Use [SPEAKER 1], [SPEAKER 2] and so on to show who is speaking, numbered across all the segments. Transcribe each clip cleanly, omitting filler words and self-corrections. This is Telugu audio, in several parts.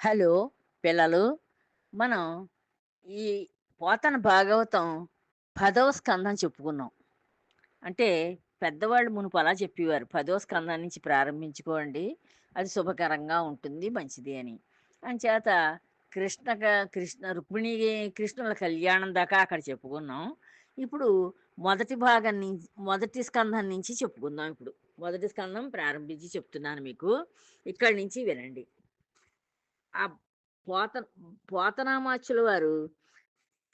[SPEAKER 1] హలో పిల్లలు, మనం ఈ పోతన భాగవతం 10వ స్కందం చెప్పుకున్నాం. అంటే పెద్దవాళ్ళు మునుపు అలా చెప్పేవారు. 10వ స్కందం నుంచి ప్రారంభించుకోండి. అది శుభకరంగా ఉంటుంది, మంచిది అని. అంచేత కృష్ణ రుక్మిణి కృష్ణుల కళ్యాణం దాకా అక్కడ చెప్పుకున్నాం. ఇప్పుడు మొదటి స్కందం నుంచి చెప్పుకుందాం ఇప్పుడు. మొదటి స్కందం ప్రారంభించి చెప్తున్నాను మీకు. ఇక్కడి నుంచి వినండి. ఆ పోత పోతనామాచ్యుల వారు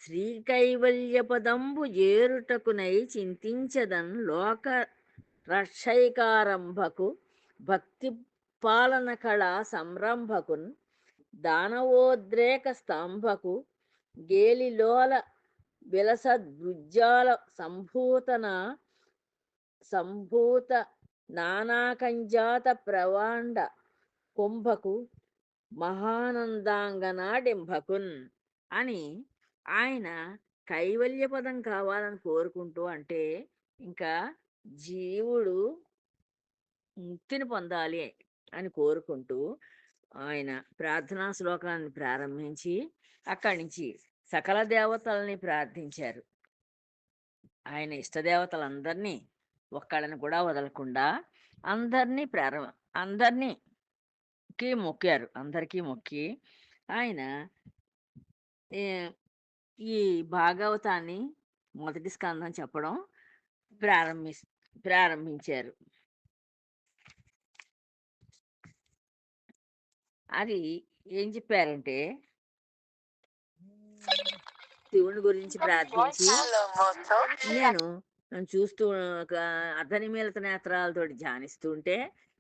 [SPEAKER 1] శ్రీకైవల్యపదంబు జేరుటకునై చింతించదన్ లోక రక్షైకారంభకు భక్తి పాలన కళా సంరంభకున్ దానవోద్రేక స్తంభకు గేలిలోల విలసద్భుజాల సంభూత నానాకంజాత ప్రవాండ కుంభకు మహానందాంగనాడింభకున్ అని ఆయన కైవల్యపదం కావాలని కోరుకుంటూ, అంటే ఇంకా జీవుడు ముక్తిని పొందాలి అని కోరుకుంటూ ఆయన ప్రార్థనా శ్లోకాన్ని ప్రారంభించి అక్కడి నుంచి సకల దేవతల్ని ప్రార్థించారు. ఆయన ఇష్టదేవతలందరినీ ఒక్కళ్ళని కూడా వదలకుండా అందరినీ అందరికీ మొక్కి ఆయన ఏ ఈ భాగవతాన్ని మొదటి స్కందం చెప్పడం ప్రారంభి ప్రారంభించారు. అది ఏం చెప్పారంటే, శివుని గురించి ప్రార్థించి, నేను చూస్తూ ఒక అర్ధనిమీలిత నేత్రాలతోటి ధ్యానిస్తుంటే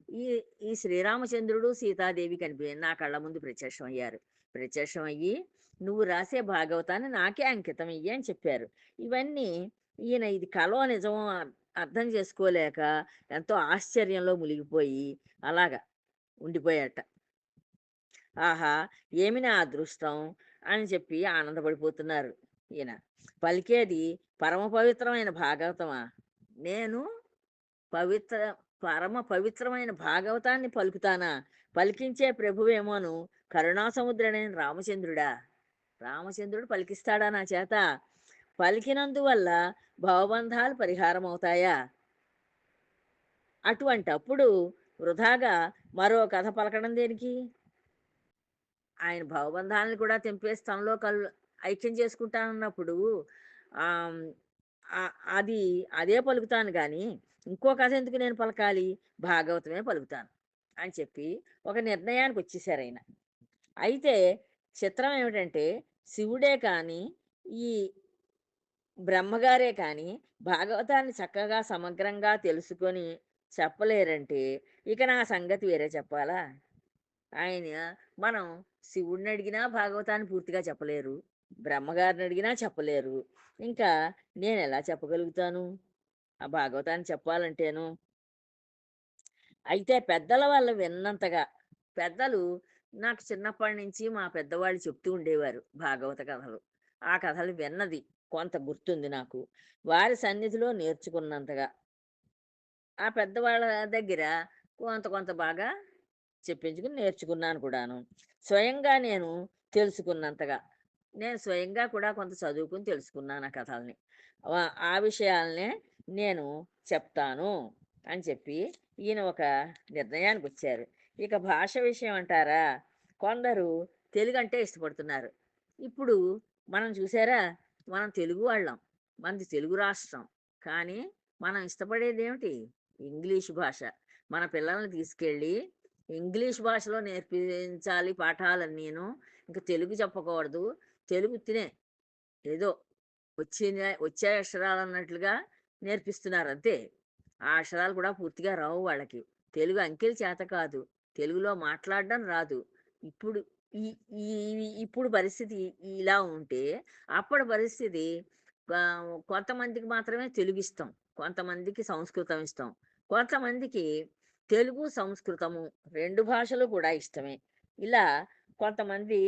[SPEAKER 1] ఈ ఈ శ్రీరామచంద్రుడు సీతాదేవి నా కళ్ళ ముందు ప్రత్యక్షం అయ్యి నువ్వు రాసే భాగవతాన్ని నాకే అంకితం ఇయ్యి అని చెప్పారు. ఇవన్నీ ఈయన ఇది కలో నిజమో అర్థం చేసుకోలేక ఎంతో ఆశ్చర్యంలో మునిగిపోయి అలాగా ఉండిపోయాట. ఆహా! ఏమి నా అదృష్టం అని చెప్పి ఆనందపడిపోతున్నారు ఈయన. పలికేది పరమ పవిత్రమైన భాగవతమా? నేను పవిత్ర పరమ పవిత్రమైన భాగవతాన్ని పలుకుతానా? పలికించే ప్రభువేమోను కరుణాసముద్రుడైన రామచంద్రుడా? రామచంద్రుడు పలికిస్తాడా నా చేత? పలికినందువల్ల భవబంధాలు పరిహారమవుతాయా? అటువంటప్పుడు వృధాగా మరో కథ పలకడం దేనికి? ఆయన భవబంధాలను కూడా తెంపేసి తనలో ఐక్యం చేసుకుంటానన్నప్పుడు ఆహ్, అది అదే పలుకుతాను గానీ, ఇంకో కథ ఎందుకు నేను పలకాలి? భాగవతమే పలుకుతాను అని చెప్పి ఒక నిర్ణయానికొచ్చేసారాయన. అయితే చిత్రం ఏమిటంటే, శివుడే కానీ, ఈ బ్రహ్మగారే కానీ భాగవతాన్ని చక్కగా సమగ్రంగా తెలుసుకొని చెప్పలేరంటే, ఇక నా సంగతి వేరే చెప్పాలా? ఆయన మనం శివుడిని అడిగినా భాగవతాన్ని పూర్తిగా చెప్పలేరు. బ్రహ్మగారిని అడిగినా చెప్పలేరు. ఇంకా నేనెలా చెప్పగలుగుతాను? ఆ భాగవతాన్ని చెప్పాలంటేను. అయితే పెద్దల వల్ల విన్నంతగా పెద్దలు నాకు చిన్నప్పటి నుంచి మా పెద్దవాళ్ళు చెప్తూ ఉండేవారు భాగవత కథలు. ఆ కథలు విన్నది కొంత గుర్తుంది నాకు. వారి సన్నిధిలో నేర్చుకున్నంతగా. ఆ పెద్దవాళ్ళ దగ్గర కొంత కొంత బాగా చెప్పించుకుని నేర్చుకున్నాను కూడాను. స్వయంగా నేను తెలుసుకున్నంతగా. నేను స్వయంగా కూడా కొంత చదువుకుని తెలుసుకున్నాను ఆ కథల్ని. ఆ విషయాలనే నేను చెప్తాను అని చెప్పి ఈయన ఒక నిర్ణయానికొచ్చారు. ఇక భాష విషయం అంటారా? కొందరు తెలుగంటే ఇష్టపడుతున్నారు. ఇప్పుడు మనం చూసారా? మనం తెలుగు వాళ్ళం. మనది తెలుగు రాష్ట్రం. కానీ మనం ఇష్టపడేదేమిటి? ఇంగ్లీష్ భాష. మన పిల్లల్ని తీసుకెళ్ళి ఇంగ్లీష్ భాషలో నేర్పించాలి పాఠాలన్నీను. ఇంక తెలుగు చెప్పకూడదు. తెలుగు ఉత్తినే ఏదో వచ్చే అక్షరాలన్నట్లుగా నేర్పిస్తున్నారు అంతే. ఆ అక్షరాలు కూడా పూర్తిగా రావు వాళ్ళకి. తెలుగు అంకెలు చేత కాదు. తెలుగులో మాట్లాడడం రాదు. ఇప్పుడు ఈ ఈ ఇప్పుడు పరిస్థితి ఇలా ఉంటే, అప్పటి పరిస్థితి కొంతమందికి మాత్రమే తెలుగిష్టం. కొంతమందికి సంస్కృతం ఇష్టం. కొంతమందికి తెలుగు, సంస్కృతము 2 భాషలు కూడా ఇష్టమే. ఇలా కొంతమంది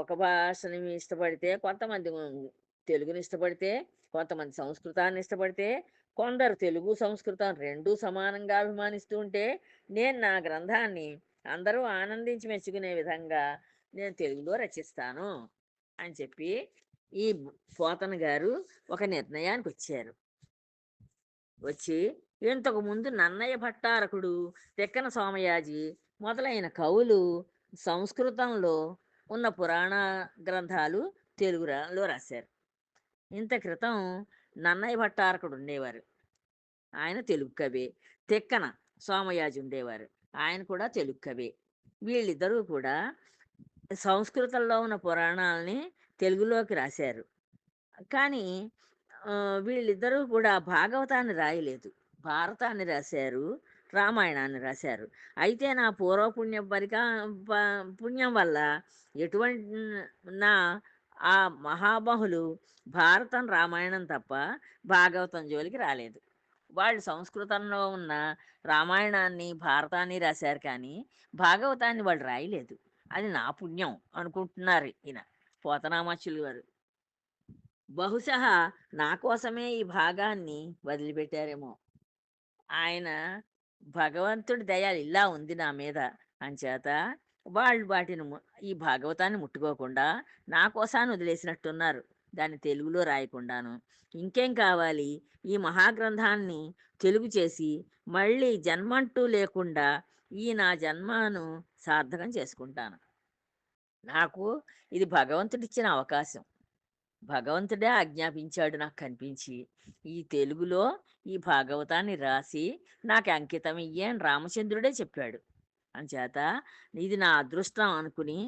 [SPEAKER 1] ఒక భాషని ఇష్టపడితే, కొంతమంది తెలుగుని ఇష్టపడితే, కొంతమంది సంస్కృతాన్ని ఇష్టపడితే, కొందరు తెలుగు, సంస్కృతం 2 సమానంగా అభిమానిస్తూ ఉంటే, నేను నా గ్రంథాన్ని అందరూ ఆనందించి మెచ్చుకునే విధంగా నేను తెలుగులో రచిస్తాను అని చెప్పి ఈ పోతన గారు ఒక నిర్ణయానికి వచ్చారు. వచ్చి ఇంతకు ముందు నన్నయ్య భట్టారకుడు, తిక్కన సోమయాజి మొదలైన కవులు సంస్కృతంలో ఉన్న పురాణ గ్రంథాలు తెలుగులో రాశారు. ఇంత క్రితం నన్నయ్య భట్టారకుడు ఉండేవారు, ఆయన తెలుగు కవే. తిక్కన సోమయాజి ఉండేవారు, ఆయన కూడా తెలుగు కవే. వీళ్ళిద్దరూ కూడా సంస్కృతంలో ఉన్న పురాణాలని తెలుగులోకి రాశారు. కానీ వీళ్ళిద్దరూ కూడా భాగవతాన్ని రాయలేదు. భారతాన్ని రాశారు, రామాయణాన్ని రాశారు. అయితే నా పూర్వపుణ్య పుణ్యం వల్ల ఎటువంటి నా ఆ మహాబాహులు భారతం రామాయణం తప్ప భాగవతం జోలికి రాలేదు. వాళ్ళు సంస్కృతంలో ఉన్న రామాయణాన్ని భారతాన్ని రాశారు, కానీ భాగవతాన్ని వాళ్ళు రాయలేదు. అది నా పుణ్యం అనుకుంటున్నారు ఈయన పోతనామాచ్యులు గారు. బహుశా నా కోసమే ఈ భాగాన్ని వదిలిపెట్టారేమో. ఆయన భగవంతుడి దయ ఇలా ఉంది నా మీద, అంచేత వాళ్ళు వాటిని ఈ భాగవతాన్ని ముట్టుకోకుండా నా కోసాన్ని వదిలేసినట్టున్నారు, దాన్ని తెలుగులో రాయకుండాను. ఇంకేం కావాలి, ఈ మహాగ్రంథాన్ని తెలుగు చేసి మళ్ళీ జన్మంటూ లేకుండా ఈ నా జన్మను సార్థకం చేసుకుంటాను. నాకు ఇది భగవంతుడిచ్చిన అవకాశం. భగవంతుడే ఆజ్ఞాపించాడు నాకు కనిపించి, ఈ తెలుగులో ఈ భాగవతాన్ని రాసి నాకు అంకితం ఇయ్యి అని రామచంద్రుడే చెప్పాడు. అంచేత ఇది నా అదృష్టం అనుకుని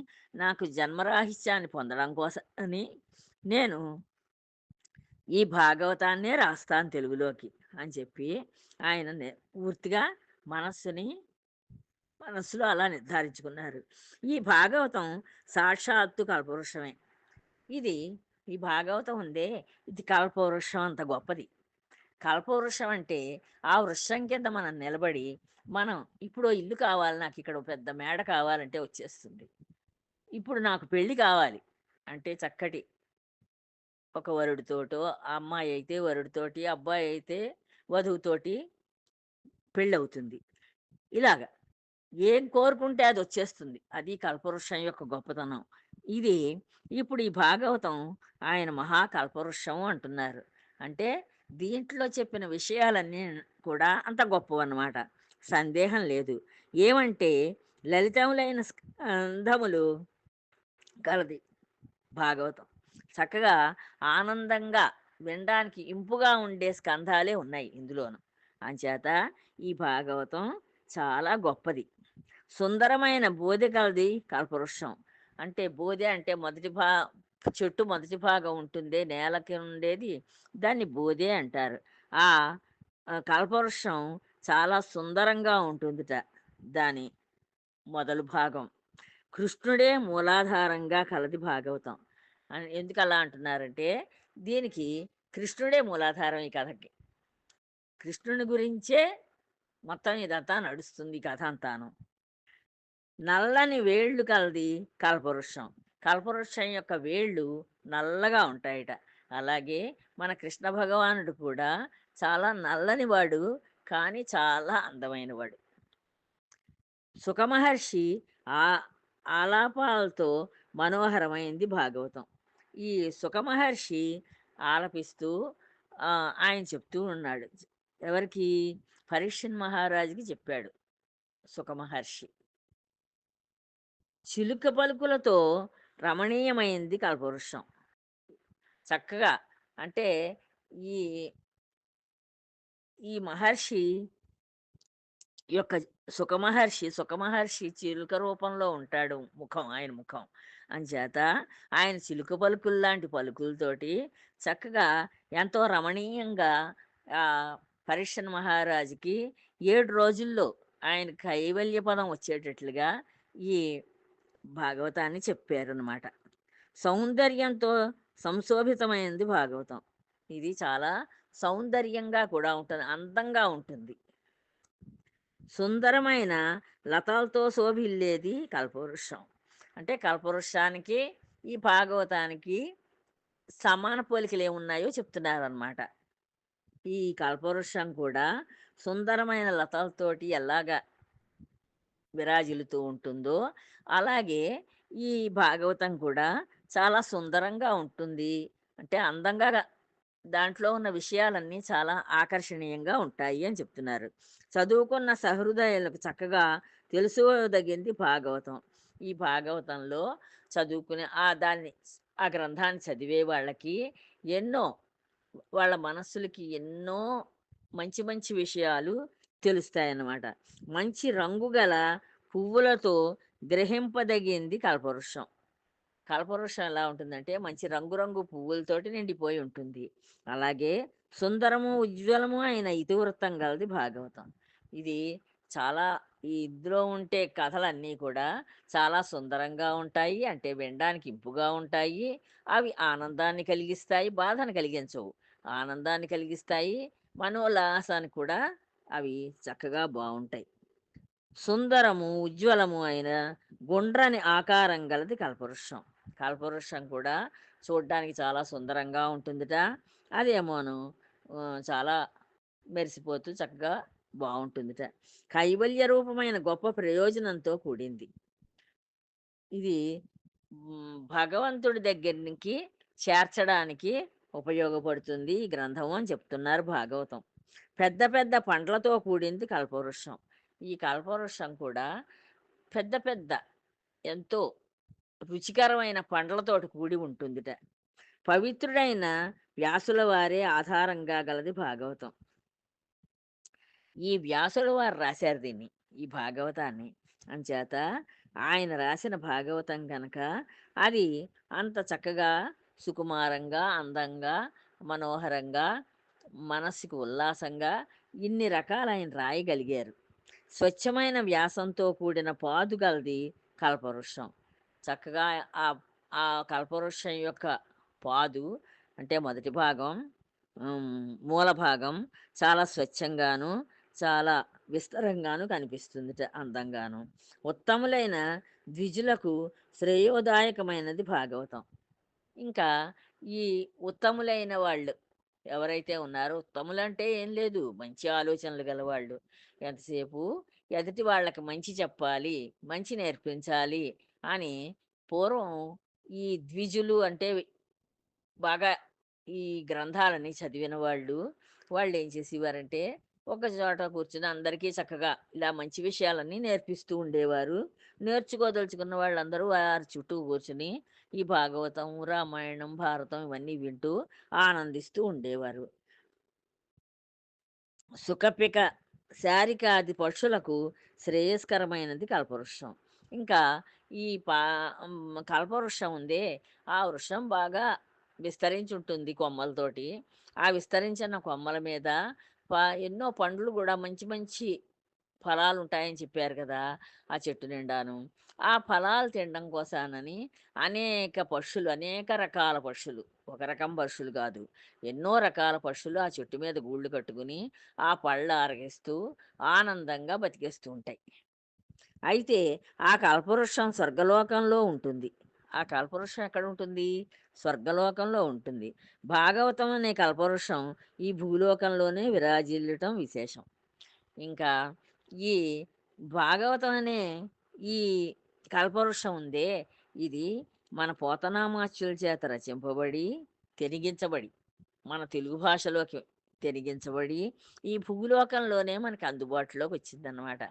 [SPEAKER 1] నాకు జన్మరాహిత్యాన్ని పొందడం కోసం అని నేను ఈ భాగవతాన్నే రాస్తాను తెలుగులోకి అని చెప్పి ఆయన పూర్తిగా మనస్సులో అలా నిర్ధారించుకున్నారు. ఈ భాగవతం సాక్షాత్తు కల్పవృక్షమే. ఇది ఈ భాగవతం ఉందే, ఇది కల్పవృక్షం అంత గొప్పది. కల్పవృక్షం అంటే ఆ వృక్షం కింద మనం నిలబడి, మనం ఇప్పుడు ఇల్లు కావాలి, నాకు ఇక్కడ పెద్ద మేడ కావాలంటే వచ్చేస్తుంది. ఇప్పుడు నాకు పెళ్ళి కావాలి అంటే చక్కటి ఒక వరుడితోటో, అమ్మాయి అయితే వరుడితోటి, అబ్బాయి అయితే వధువుతోటి పెళ్ళవుతుంది. ఇలాగా ఏం కోరుకుంటే అది వచ్చేస్తుంది. అది కల్పవృక్షం యొక్క గొప్పతనం. ఇది ఇప్పుడు ఈ భాగవతం ఆయన మహాకల్పవృక్షం అంటున్నారు. అంటే దీంట్లో చెప్పిన విషయాలన్నీ కూడా అంత గొప్పవన్నమాట, సందేహం లేదు. ఏమంటే లలితములైన స్కంధములు కలది భాగవతం. చక్కగా ఆనందంగా వినడానికి ఇంపుగా ఉండే స్కంధాలే ఉన్నాయి ఇందులోను. అంచేత ఈ భాగవతం చాలా గొప్పది. సుందరమైన బోధె కలది కల్పవృక్షం. అంటే బోధె అంటే చెట్టు మొదటి భాగం ఉంటుంది, నేలకి ఉండేది, దాన్ని బోధె అంటారు. ఆ కల్పవృక్షం చాలా సుందరంగా ఉంటుందిట. దాని మొదలు భాగం కృష్ణుడే మూలాధారంగా కలది భాగవతం అని ఎందుకు అలా అంటున్నారంటే, దీనికి కృష్ణుడే మూలాధారం. ఈ కథకి కృష్ణుని గురించే మొత్తం ఇదంతా నడుస్తుంది, ఈ కథ అంతాను. నల్లని వేళ్ళు కలది కల్పవృక్షం. కల్పవృక్షం యొక్క వేళ్ళు నల్లగా ఉంటాయట. అలాగే మన కృష్ణ భగవానుడు కూడా చాలా నల్లని వాడు, కానీ చాలా అందమైన వాడు. సుఖమహర్షి ఆ ఆలాపాలతో మనోహరమైంది భాగవతం. ఈ సుఖమహర్షి ఆలపిస్తూ ఆయన చెప్తూ ఉన్నాడు. ఎవరికి? పరీక్షణ్ మహారాజుకి చెప్పాడు సుఖమహర్షి. చిలుక పలుకులతో రమణీయమైంది కల్పవృక్షం. చక్కగా అంటే ఈ ఈ మహర్షి యొక్క సుఖమహర్షి చిలుక రూపంలో ఉంటాడు, ఆయన ముఖం. అంచేత ఆయన చిలుక పలుకుల్లాంటి పలుకులతోటి చక్కగా ఎంతో రమణీయంగా పరీక్షణ్ మహారాజుకి 7 రోజుల్లో ఆయన కైవల్య పదం వచ్చేటట్లుగా ఈ భాగవతాన్ని చెప్పారనమాట. సౌందర్యంతో సంశోభితమైనది భాగవతం. ఇది చాలా సౌందర్యంగా కూడా ఉంటుంది, అందంగా ఉంటుంది. సుందరమైన లతలతో శోభిల్లేది కల్పవృక్షం. అంటే కల్పవృక్షానికి ఈ భాగవతానికి సమాన పోలికలు ఏమున్నాయో చెప్తున్నారన్నమాట. ఈ కల్పవృక్షం కూడా సుందరమైన లతలతోటి ఎలాగా విరాజిల్లుతూ ఉంటుందో, అలాగే ఈ భాగవతం కూడా చాలా సుందరంగా ఉంటుంది. అంటే అందంగా దాంట్లో ఉన్న విషయాలన్నీ చాలా ఆకర్షణీయంగా ఉంటాయి అని చెప్తున్నారు. చదువుకున్న సహృదయులకు చక్కగా తెలుసుకోదగింది భాగవతం. ఈ భాగవతంలో చదువుకునే ఆ గ్రంథాన్ని చదివే వాళ్ళకి ఎన్నో వాళ్ళ మనస్సులకి ఎన్నో మంచి మంచి విషయాలు తెలుస్తాయన్నమాట. మంచి రంగు గల పువ్వులతో గ్రహింపదగింది కల్పవృక్షం. కల్పవృక్షం ఎలా ఉంటుందంటే మంచి రంగురంగు పువ్వులతోటి నిండిపోయి ఉంటుంది. అలాగే సుందరము, ఉజ్వలము అయిన ఇతివృత్తం గలది భాగవతం. ఇది చాలా ఇందులో ఉంటే కథలన్నీ కూడా చాలా సుందరంగా ఉంటాయి. అంటే వినడానికి ఇంపుగా ఉంటాయి. అవి ఆనందాన్ని కలిగిస్తాయి, బాధను కలిగించవు. ఆనందాన్ని కలిగిస్తాయి, మనోల్లాసానికి కూడా అవి చక్కగా బావుంటాయి. సుందరము, ఉజ్వలము అయిన గుండ్రని ఆకారం గలది కల్పవృక్షం. కల్పవృక్షం కూడా చూడ్డానికి చాలా సుందరంగా ఉంటుందిట. అదేమోను చాలా మెరిసిపోతూ చక్కగా బావుంటుందిట. కైవల్య రూపమైన గొప్ప ప్రయోజనంతో కూడింది. ఇది భగవంతుడి దగ్గరికి చేర్చడానికి ఉపయోగపడుతుంది ఈ గ్రంథం అని చెప్తున్నారు భాగవతం. పెద్ద పెద్ద పండ్లతో కూడింది కల్పవృక్షం. ఈ కల్పవృక్షం కూడా పెద్ద పెద్ద ఎంతో రుచికరమైన పండ్లతోటి కూడి ఉంటుందిట. పవిత్రుడైన వ్యాసుల వారే ఆధారంగా గలది భాగవతం. ఈ వ్యాసుల వారు రాశారు దీన్ని, ఈ భాగవతాన్ని. అంచేత ఆయన రాసిన భాగవతం కనుక అది అంత చక్కగా, సుకుమారంగా, అందంగా, మనోహరంగా, మనస్సుకు ఉల్లాసంగా ఇన్ని రకాలు ఆయన రాయగలిగారు. స్వచ్ఛమైన వ్యాసంతో కూడిన పాదుగలది కల్పవృక్షం. చక్కగా ఆ ఆ కల్పవృక్షం యొక్క పాదు అంటే మొదటి భాగం, మూల భాగం చాలా స్వచ్ఛంగాను, చాలా విస్తరంగాను కనిపిస్తుందిట, అందంగాను. ఉత్తములైన ద్విజులకు శ్రేయోదాయకమైనది భాగవతం. ఇంకా ఈ ఉత్తములైన వాళ్ళు ఎవరైతే ఉన్నారో, ఉత్తములంటే ఏం లేదు, మంచి ఆలోచనలు గలవాళ్ళు. ఎంతసేపు ఎదుటి వాళ్ళకి మంచి చెప్పాలి, మంచి నేర్పించాలి అని పూర్వం ఈ ద్విజులు అంటే బాగా ఈ గ్రంథాలని చదివిన వాళ్ళు, వాళ్ళేం చేసేవారంటే ఒక చోట కూర్చొని అందరికీ చక్కగా ఇలా మంచి విషయాలన్నీ నేర్పిస్తూ ఉండేవారు. నేర్చుకోదలుచుకున్న వాళ్ళందరూ వారి చుట్టూ కూర్చుని ఈ భాగవతం, రామాయణం, భారతం ఇవన్నీ వింటూ ఆనందిస్తూ ఉండేవారు. సుఖపిక శారికాది పక్షులకు శ్రేయస్కరమైనది కల్పవృక్షం. ఇంకా ఈ కల్పవృక్షం ఉందే, ఆ వృక్షం బాగా విస్తరించి ఉంటుంది కొమ్మలతోటి. ఆ విస్తరించిన కొమ్మల మీద ప ఎన్నో పండ్లు కూడా మంచి మంచి ఫలాలుంటాయని చెప్పారు కదా! ఆ చెట్టు నిండాను. ఆ ఫలాలు తినడం కోసానని అనేక పక్షులు, అనేక రకాల పక్షులు, ఒక రకం పక్షులు కాదు, ఎన్నో రకాల పక్షులు ఆ చెట్టు మీద గూళ్ళు కట్టుకుని, ఆ పళ్ళు ఆరగిస్తూ ఆనందంగా బతికేస్తూ ఉంటాయి. అయితే ఆ కల్పవృక్షం స్వర్గలోకంలో ఉంటుంది. ఆ కల్పవృక్షం ఎక్కడుంటుంది? స్వర్గలోకంలో ఉంటుంది. భాగవతం అనే కల్పవృక్షం ఈ భూలోకంలోనే విరాజిల్లటం విశేషం. ఇంకా ఈ భాగవతం అనే ఈ కల్పవృక్షం ఉందే, ఇది మన పోతనామాచ్యుల చేత రచింపబడి, తెనిగించబడి, మన తెలుగు భాషలోకి తెనిగించబడి, ఈ భూలోకంలోనే మనకు అందుబాటులోకి వచ్చిందనమాట.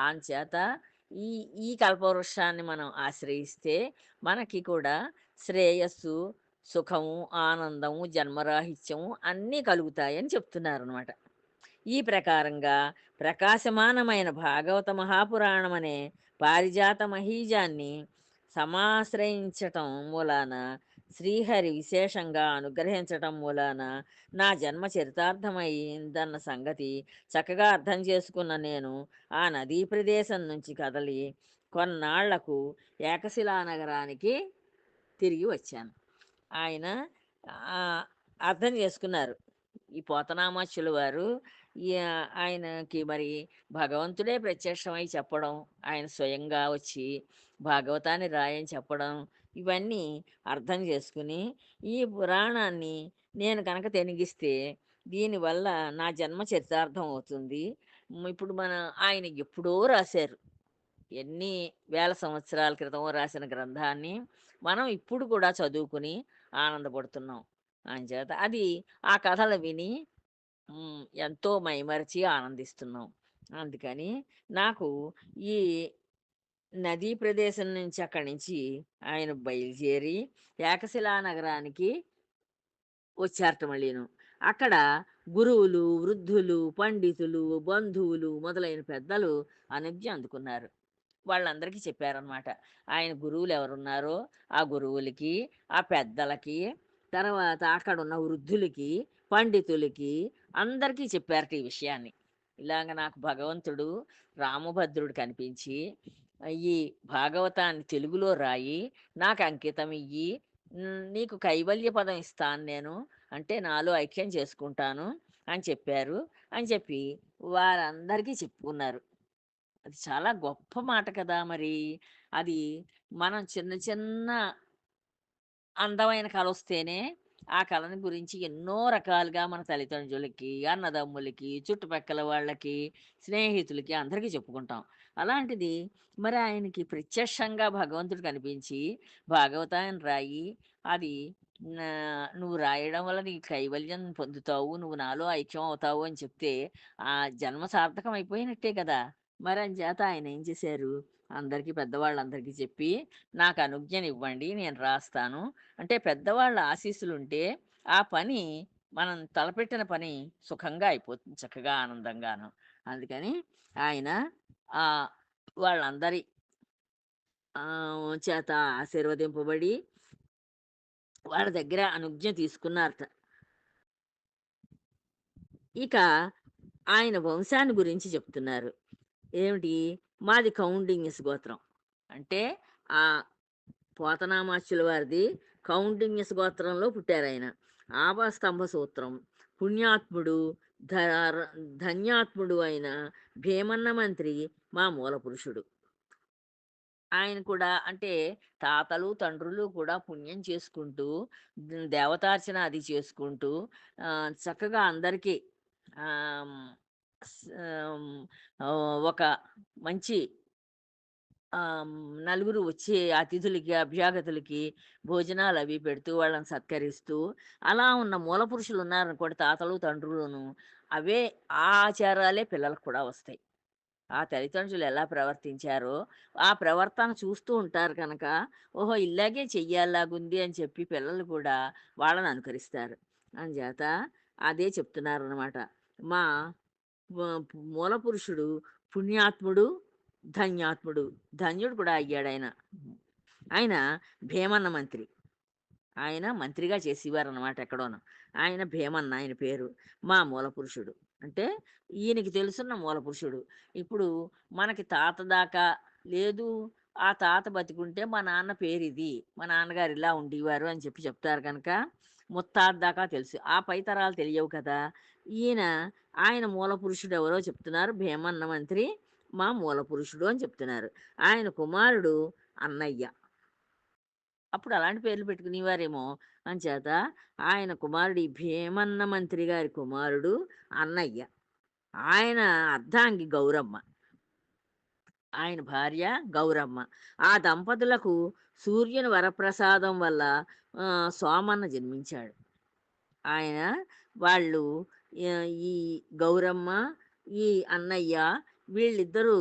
[SPEAKER 1] అంచేత ఈ ఈ కల్పవృక్షాన్ని మనం ఆశ్రయిస్తే మనకి కూడా శ్రేయస్సు, సుఖము, ఆనందము, జన్మరాహిత్యము అన్నీ కలుగుతాయని చెప్తున్నారనమాట. ఈ ప్రకారంగా ప్రకాశమానమైన భాగవత మహాపురాణం అనే పారిజాత మహీజాన్ని సమాశ్రయించటం మూలాన, శ్రీహరి విశేషంగా అనుగ్రహించటం మూలాన నా జన్మ చరితార్థమైందన్న సంగతి చక్కగా అర్థం చేసుకున్న నేను ఆ నదీ ప్రదేశం నుంచి కదలి కొన్నాళ్లకు ఏకశిలా నగరానికి తిరిగి వచ్చాను. ఆయన ఆ, అర్థం చేసుకున్నారు ఈ పోతనామాచ్యుల వారు. ఆయనకి మరి భగవంతుడే ప్రత్యక్షమై చెప్పడం, ఆయన స్వయంగా వచ్చి భాగవతాన్ని రాయని చెప్పడం, ఇవన్నీ అర్థం చేసుకుని ఈ పురాణాన్ని నేను కనుక తెనిగిస్తే దీనివల్ల నా జన్మ చరితార్థం అవుతుంది. ఇప్పుడు ఆయన ఎప్పుడో రాశారు. ఎన్ని వేల సంవత్సరాల క్రితం రాసిన గ్రంథాన్ని మనం ఇప్పుడు కూడా చదువుకుని ఆనందపడుతున్నాం. అంచేత అది ఆ కథలు విని ఎంతో మైమరిచి ఆనందిస్తున్నాం. అందుకని నాకు ఈ నదీ ప్రదేశం నుంచి అక్కడి నుంచి ఆయన బయలుదేరి ఏకశిలా నగరానికి వచ్చారట మళ్ళీను. అక్కడ గురువులు, వృద్ధులు, పండితులు, బంధువులు మొదలైన పెద్దలు అనుజ్ఞ అందుకున్నారు. వాళ్ళందరికీ చెప్పారనమాట. ఆయన గురువులు ఎవరున్నారో ఆ గురువులకి, ఆ పెద్దలకి, తర్వాత అక్కడున్న వృద్ధులకి, పండితులకి అందరికీ చెప్పారట ఈ విషయాన్ని. ఇలాగ నాకు భగవంతుడు రామభద్రుడు కనిపించి, ఈ భాగవతాన్ని తెలుగులో రాయి, నాకు అంకితం ఇయ్యి, నీకు కైవల్య పదం ఇస్తాను నేను. అంటే నాలో ఐక్యం చేసుకుంటాను అని చెప్పారు. అని చెప్పి వారందరికీ చెప్పుకున్నారు. అది చాలా గొప్ప మాట కదా మరి. అది మనం చిన్న చిన్న అందమైన కలొస్తేనే, ఆ కళని గురించి ఎన్నో రకాలుగా మన తల్లిదండ్రులకి, అన్నదమ్ములకి, చుట్టుపక్కల వాళ్ళకి, స్నేహితులకి అందరికీ చెప్పుకుంటాం. అలాంటిది మరి ఆయనకి ప్రత్యక్షంగా భగవంతుడు కనిపించి, "భాగవతాన్ని రాయి. అది నువ్వు రాయడం వల్ల నీకు కైవల్యం పొందుతావు. నువ్వు నాలో ఐక్యం అవుతావు" అని చెప్తే, ఆ జన్మ సార్థకం అయిపోయినట్టే కదా! మరి అంచేత ఆయన ఏం చేశారు, అందరికీ పెద్దవాళ్ళందరికీ చెప్పి, "నాకు అనుజ్ఞనివ్వండి. నేను రాస్తాను." అంటే పెద్దవాళ్ళ ఆశీస్సులుంటే ఆ పని మనం తలపెట్టిన పని సుఖంగా అయిపోతుంది చక్కగా ఆనందంగాను. అందుకని ఆయన ఆహ్, వాళ్ళందరి చేత ఆశీర్వదింపబడి వాళ్ళ దగ్గర అనుజ్ఞ తీసుకున్నారట. ఇక ఆయన వంశాన్ని గురించి చెప్తున్నారు. ఏమిటి? మాది కౌండిన్యస్ గోత్రం. అంటే ఆహ్, పోతనామాచ్యుల వారిది కౌండిన్యస్ గోత్రంలో పుట్టారాయన. ఆపస్తంభ సూత్రం, పుణ్యాత్ముడు, ధర ధన్యాత్ముడు అయిన భీమన్న మంత్రి మా మూలపురుషుడు. ఆయన కూడా అంటే తాతలు, తండ్రులు కూడా పుణ్యం చేసుకుంటూ, దేవతార్చన అది చేసుకుంటూ చక్కగా అందరికీ ఆహ్, హ్మ్, స్ ఒక మంచి నలుగురు వచ్చే అతిథులకి, అభ్యాగతులకి భోజనాలవి పెడుతూ, వాళ్ళని సత్కరిస్తూ, అలా ఉన్న మూల పురుషులున్నారనుకోండి తాతలు, తండ్రులును, అవే ఆ ఆచారాలే పిల్లలకు కూడా వస్తాయి. ఆ తల్లిదండ్రులు ఎలా ప్రవర్తించారో, ఆ ప్రవర్తన చూస్తూ ఉంటారు కనుక, ఓహో! ఇలాగే చెయ్యాల్లాగుంది అని చెప్పి పిల్లలు కూడా వాళ్ళని అనుకరిస్తారు. అంచేత అదే చెప్తున్నారనమాట. మా వ మూల పురుషుడు పుణ్యాత్ముడు, ధన్యాత్ముడు. ధన్యుడు కూడా అయ్యాడాయన. ఆయన భీమన్న మంత్రి. ఆయన మంత్రిగా చేసేవారనమాట ఎక్కడోను. ఆయన భీమన్న ఆయన పేరు. మా మూలపురుషుడు. అంటే ఈయనకి తెలుసున్న మూలపురుషుడు. ఇప్పుడు మనకి తాత దాకా లేదు, ఆ తాత బతికుంటే మా నాన్న పేరిది. మా నాన్నగారు ఇలా ఉండేవారు అని చెప్పి చెప్తారు కనుక, ముత్తాత దాకా తెలుసు. ఆ పై తరాలు తెలియవు కదా! ఈయన ఆయన మూలపురుషుడు ఎవరో చెప్తున్నారు. భీమన్న మంత్రి మా మూలపురుషుడు అని చెప్తున్నారు. ఆయన కుమారుడు అన్నయ్య. అప్పుడు అలాంటి పేర్లు పెట్టుకునేవారేమో. అంచేత ఆయన కుమారుడు ఈ భీమన్న మంత్రి గారి కుమారుడు అన్నయ్య. ఆయన అర్ధాంగి గౌరమ్మ. ఆయన భార్య గౌరమ్మ. ఆ దంపతులకు సూర్యుని వరప్రసాదం వల్ల సోమన్న జన్మించాడు. ఆయన వాళ్ళు ఈ గౌరమ్మ, ఈ అన్నయ్య వీళ్ళిద్దరూ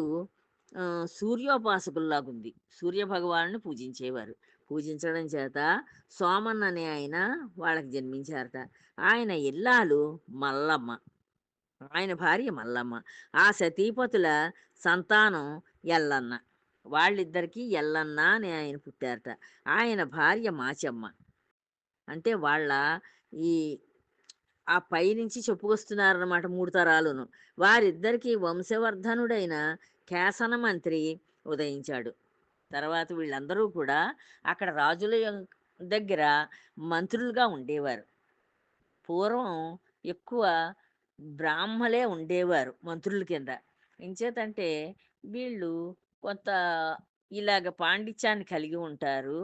[SPEAKER 1] సూర్యోపాసకుల్లాగుంది. సూర్యభగవానుడిని పూజించేవారు. పూజించడం చేత సోమన్ అనే ఆయన వాళ్ళకి జన్మించారట. ఆయన ఇల్లాలు మల్లమ్మ. ఆయన భార్య మల్లమ్మ. ఆ సతీపతుల సంతానం ఎల్లన్న. వాళ్ళిద్దరికీ ఎల్లన్న అనే ఆయన పుట్టారట. ఆయన భార్య మాచమ్మ. అంటే వాళ్ళ ఈ ఆ పైనుంచి చెప్పుకొస్తున్నారన్నమాట 3 తరాలును. వారిద్దరికీ వంశవర్ధనుడైన కేసన మంత్రి ఉదయించాడు. తర్వాత వీళ్ళందరూ కూడా అక్కడ రాజుల దగ్గర మంత్రులుగా ఉండేవారు. పూర్వం ఎక్కువ బ్రాహ్మలే ఉండేవారు మంత్రుల కింద. ఎంచేతంటే వీళ్ళు కొంత ఇలాగ పాండిత్యాన్ని కలిగి ఉంటారు.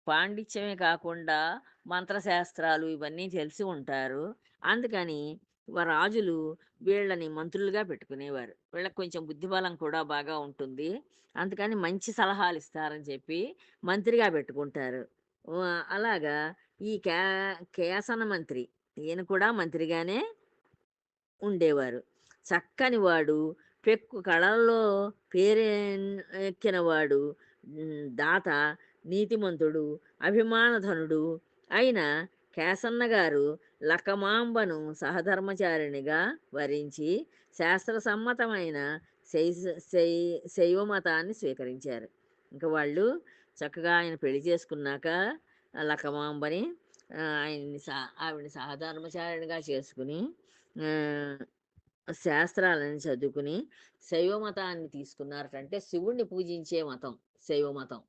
[SPEAKER 1] పాండిత్యమే కాకుండా మంత్రశాస్త్రాలు ఇవన్నీ తెలిసి ఉంటారు. అందుకని రాజులు వీళ్ళని మంత్రులుగా పెట్టుకునేవారు. వీళ్ళకి కొంచెం బుద్ధిబలం కూడా బాగా ఉంటుంది. అందుకని మంచి సలహాలు ఇస్తారని చెప్పి మంత్రిగా పెట్టుకుంటారు. అలాగా ఈ కేసన మంత్రి ఈయన కూడా మంత్రిగానే ఉండేవారు. చక్కని వాడు, పెక్కు కళల్లో పేరెక్కినవాడు, దాత, నీతిమంతుడు, అభిమానధనుడు అయిన కేసన్న గారు లకమాంబను సహధర్మచారిణిగా వరించి శాస్త్రసమ్మతమైన శైవ మతాన్ని స్వీకరించారు. ఇంక వాళ్ళు చక్కగా ఆయన పెళ్లి చేసుకున్నాక లకమాంబని ఆవిడని సహధర్మచారిణిగా చేసుకుని ఆహ్, శాస్త్రాలను చదువుకుని శైవ మతాన్ని తీసుకున్నారట. అంటే శివుడిని పూజించే మతం శైవ మతం.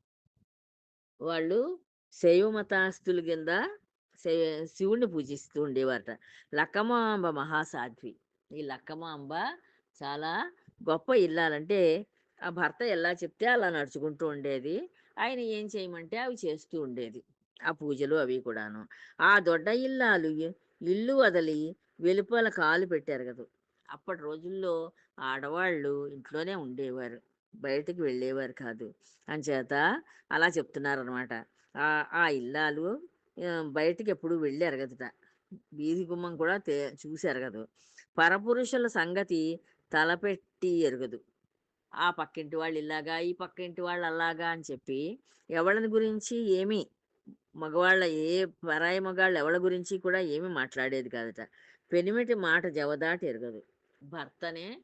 [SPEAKER 1] వాళ్ళు శైవ మతస్థుల కింద శై శివుడిని పూజిస్తూ ఉండేవారట. లక్కమాంబ మహాసాధ్వి. ఈ లక్కమాంబ చాలా గొప్ప ఇల్లాలంటే ఆ భర్త ఎలా చెప్తే అలా నడుచుకుంటూ ఉండేది. ఆయన ఏం చేయమంటే అవి చేస్తూ ఉండేది. ఆ పూజలు అవి కూడాను. ఆ దొడ్డ ఇల్లాలు ఇల్లు వదిలి వెలుపల కాలు పెట్టారు గదు. అప్పటి రోజుల్లో ఆడవాళ్ళు ఇంట్లోనే ఉండేవారు. బయటికి వెళ్ళేవారు కాదు. అంచేత అలా చెప్తున్నారనమాట. ఆ ఇల్లాలు బయటికి ఎప్పుడు వెళ్ళి ఎరగదుట. వీధి గుమ్మం కూడా చూసి ఎరగదు. పరపురుషుల సంగతి తలపెట్టి ఎరుగదు. ఆ పక్కింటి వాళ్ళు ఇలాగా, ఈ పక్కింటి వాళ్ళు అలాగా అని చెప్పి ఎవళ్ళని గురించి ఏమీ మగవాళ్ళ ఏ పరాయి మగాళ్ళు ఎవళ్ళ గురించి కూడా ఏమీ మాట్లాడేది కాదట. పెనిమిటి మాట జవదాటి ఎరగదు. భర్తనే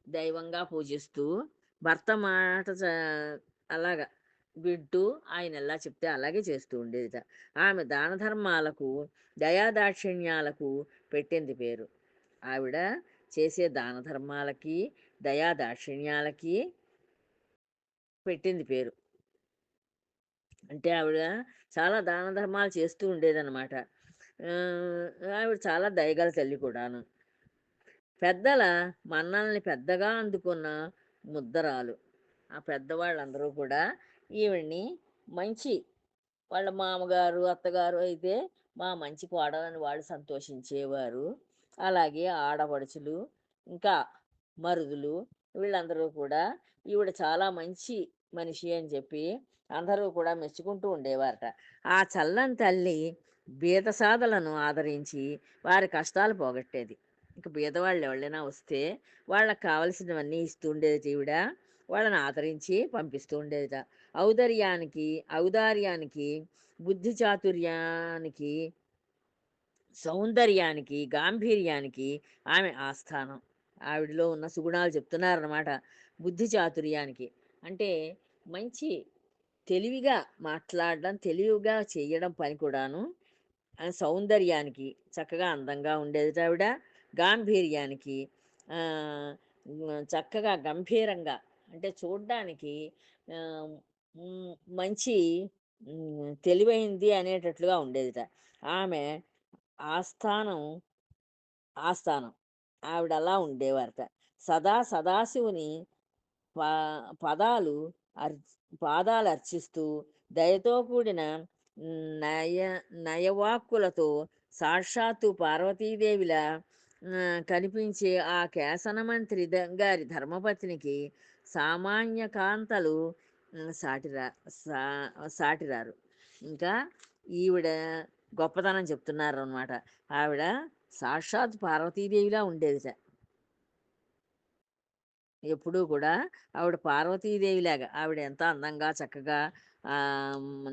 [SPEAKER 1] దైవంగా పూజిస్తూ, భర్త మాట అలాగా వింటూ ఆయన ఎలా చెప్తే అలాగే చేస్తూ ఉండేదిట. ఆమె దాన ధర్మాలకు, దయాదాక్షిణ్యాలకు పెట్టింది పేరు. ఆవిడ చేసే దాన ధర్మాలకి, దయాదాక్షిణ్యాలకి పెట్టింది పేరు. అంటే ఆవిడ చాలా దాన ధర్మాలు చేస్తూ ఉండేదన్నమాట. ఆవిడ చాలా దయగల తల్లి కూడాను. పెద్దల మన్ననల్ని పెద్దగా అందుకున్న ముద్దరాలు. ఆ పెద్దవాళ్ళందరూ కూడా ఈవిడ్ని మంచి వాళ్ళ మామగారు, అత్తగారు అయితే మంచి కోడలని వాళ్ళు సంతోషించేవారు. అలాగే ఆడపడుచులు, ఇంకా మరుదులు వీళ్ళందరూ కూడా ఈవిడ చాలా మంచి మనిషి అని చెప్పి అందరూ కూడా మెచ్చుకుంటూ ఉండేవారట. ఆ చల్లని తల్లి బీదసాదులను ఆదరించి వారి కష్టాలు పోగొట్టేది. ఇంక బీదవాళ్ళు ఎవరైనా వస్తే వాళ్ళకి కావలసినవన్నీ ఇస్తూ ఉండేది ఈవిడ. వాళ్ళని ఆదరించి పంపిస్తూ ఉండేదిట. ఔదార్యానికి, బుద్ధి చాతుర్యానికి, సౌందర్యానికి, గాంభీర్యానికి ఆమె ఆస్థానం. ఆవిడలో ఉన్న సుగుణాలు చెప్తున్నారన్నమాట. బుద్ధి చాతుర్యానికి అంటే మంచి తెలివిగా మాట్లాడడం, తెలివిగా చేయడం పని కూడాను. సౌందర్యానికి చక్కగా అందంగా ఉండేదిట ఆవిడ. గాంభీర్యానికి చక్కగా గంభీరంగా అంటే చూడ్డానికి ఆహ్, మంచి తెలివైంది అనేటట్లుగా ఉండేదిట. ఆమె ఆస్థానం ఆస్థానం. ఆవిడ అలా ఉండేవారట. సదాశివుని పా పదాలు అర్ పాదాలు అర్చిస్తూ దయతో కూడిన నయ నయవాక్కులతో సాక్షాత్తు పార్వతీదేవిలా కనిపించే ఆ కేసన మంత్రి గారి ధర్మపత్నికి సామాన్య కాంతలు సాటిరా సా సాటిరారు. ఇంకా ఈవిడ గొప్పతనం చెప్తున్నారు అనమాట. ఆవిడ సాక్షాత్ పార్వతీదేవిలా ఉండేదిట. ఎప్పుడూ కూడా ఆవిడ పార్వతీదేవిలాగా ఆవిడ ఎంత అందంగా చక్కగా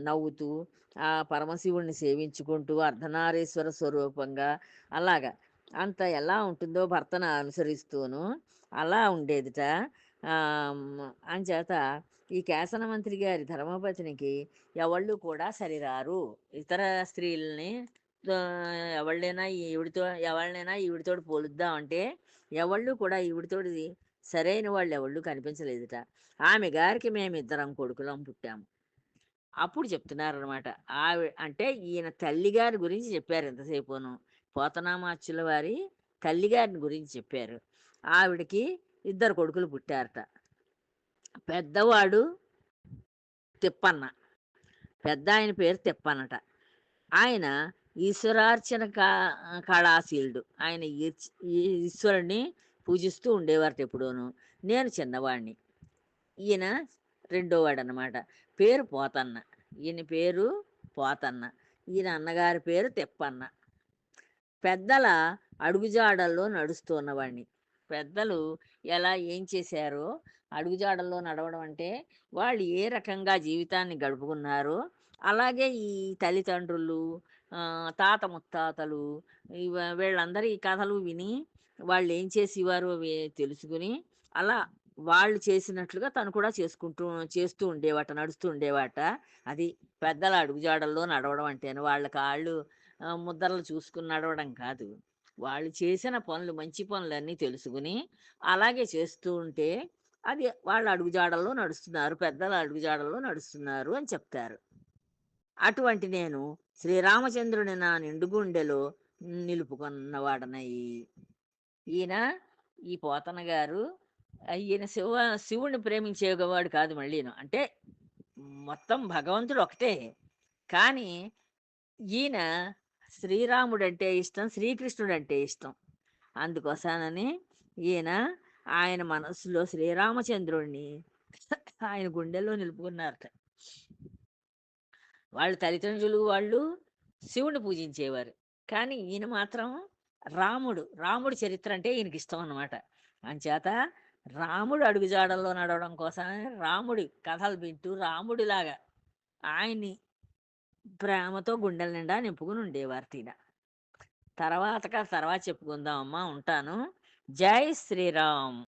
[SPEAKER 1] నవ్వుతూ ఆ పరమశివుణ్ణి సేవించుకుంటూ అర్ధనారీశ్వర స్వరూపంగా అలాగా అంత ఎలా ఉంటుందో భర్తను అనుసరిస్తూను అలా ఉండేదిట. అంచేత ఈ కేసన మంత్రి గారి ధర్మపత్నికి ఎవళ్ళు కూడా సరిరారు. ఇతర స్త్రీలని ఆ, ఎవరినైనా ఈవిడితోటి పోలుద్దామంటే ఎవళ్ళు కూడా ఈవిడితోటి సరైన వాళ్ళు ఎవళ్ళు కనిపించలేదుట. ఆమె గారికి మేమిద్దరం కొడుకులం పుట్టాము. అప్పుడు చెప్తున్నారనమాట. అంటే ఈయన తల్లిగారి గురించి చెప్పారు ఎంతసేపును. పోతనామాచ్యుల వారి తల్లిగారిని గురించి చెప్పారు. ఆవిడకి ఇద్దరు కొడుకులు పుట్టారట. పెద్దవాడు తిప్పన్న. పెద్దాయన పేరు తిప్పన్నట. ఆయన ఈశ్వరార్చన కళాశీలుడు. ఆయన ఈశ్వరుడిని పూజిస్తూ ఉండేవారట ఎప్పుడూను. నేను చిన్నవాడిని. ఈయన రెండోవాడనమాట. పేరు పోతన్న. ఈయన పేరు పోతన్న. ఈయన అన్నగారి పేరు తిప్పన్న. పెద్దల అడుగుజాడల్లో నడుస్తూ ఉన్నవాడిని. పెద్దలు ఎలా ఏం చేశారో అడుగుజాడల్లో నడవడం అంటే వాళ్ళు ఏ రకంగా జీవితాన్ని గడుపుకున్నారో అలాగే ఈ తల్లిదండ్రులు, తాత ముత్తాతలు వీళ్ళందరి కథలు విని వాళ్ళు ఏం చేసేవారో తెలుసుకుని అలా వాళ్ళు చేసినట్లుగా తను కూడా చేస్తూ ఉండేవాట, నడుస్తూ ఉండేవాట. అది పెద్దల అడుగుజాడల్లో నడవడం అంటేను. వాళ్ళ కాళ్ళు ముద్రలు చూసుకుని నడవడం కాదు. వాళ్ళు చేసిన పనులు, మంచి పనులన్నీ తెలుసుకుని, అలాగే చేస్తూ ఉంటే, అది వాళ్ళ అడుగుజాడల్లో నడుస్తున్నారు, పెద్దల అడుగుజాడల్లో నడుస్తున్నారు అని చెప్తారు. అటువంటి నేను శ్రీరామచంద్రుని నా నిండు గుండెలో నిలుపుకున్నవాడనయి. ఈయన ఈ పోతన గారు ఈయన శివుడిని ప్రేమించేవాడు కాదు మళ్ళీను. అంటే మొత్తం భగవంతుడు ఒకటే. కానీ ఈయన శ్రీరాముడంటే ఇష్టం, శ్రీకృష్ణుడంటే ఇష్టం. అందుకోసానని ఈయన ఆయన మనస్సులో శ్రీరామచంద్రుడిని ఆయన గుండెల్లో నిలుపుకున్నారట. వాళ్ళ తల్లిదండ్రులు వాళ్ళు శివుడిని పూజించేవారు. కానీ ఈయన మాత్రం రాముడి చరిత్ర అంటే ఈయనకి ఇష్టం అన్నమాట. అంచేత రాముడు అడుగుజాడల్లో నడవడం కోసమే రాముడి కథలు వింటూ రాముడిలాగా ఆయన్ని ప్రేమతో గుండెల నిండా నింపుకుని ఉండేవారు ఈయన. తర్వాత చెప్పుకుందాం అమ్మా. ఉంటాను. జై శ్రీరామ్.